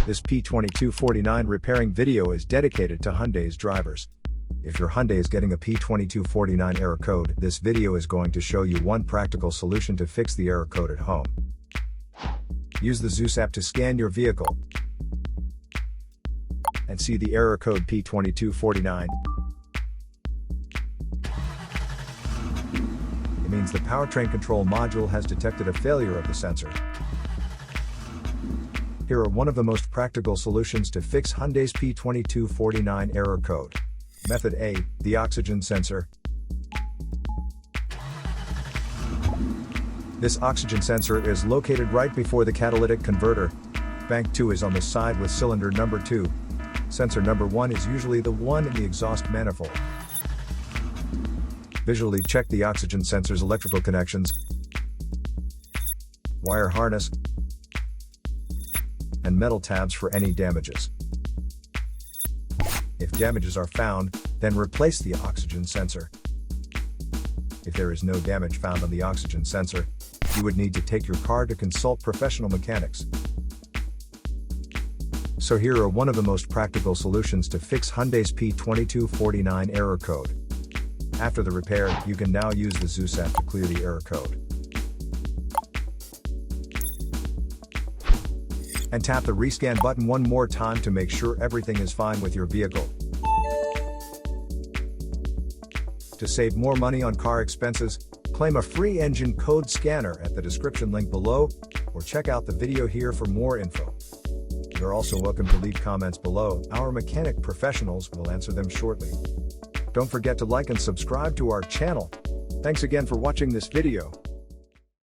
This P2249 repairing video is dedicated to Hyundai's drivers. If your Hyundai is getting a P2249 error code, this video is going to show you one practical solution to fix the error code at home. Use the Zeus app to scan your vehicle and see the error code P2249. It means the powertrain control module has detected a failure of the sensor. Here are one of the most practical solutions to fix Hyundai's P2249 error code. Method A, the oxygen sensor. This oxygen sensor is located right before the catalytic converter. Bank 2 is on the side with cylinder number 2. Sensor number 1 is usually the one in the exhaust manifold. Visually check the oxygen sensor's electrical connections, wire harness, and metal tabs for any damages. If damages are found, then replace the oxygen sensor. If there is no damage found on the oxygen sensor, you would need to take your car to consult professional mechanics. So here are one of the most practical solutions to fix Hyundai's P2249 error code. After the repair, you can now use the Zeus app to clear the error code. And tap the rescan button one more time to make sure everything is fine with your vehicle. To save more money on car expenses, claim a free engine code scanner at the description link below, or check out the video here for more info. You're also welcome to leave comments below. Our mechanic professionals will answer them shortly. Don't forget to like and subscribe to our channel. Thanks again for watching this video.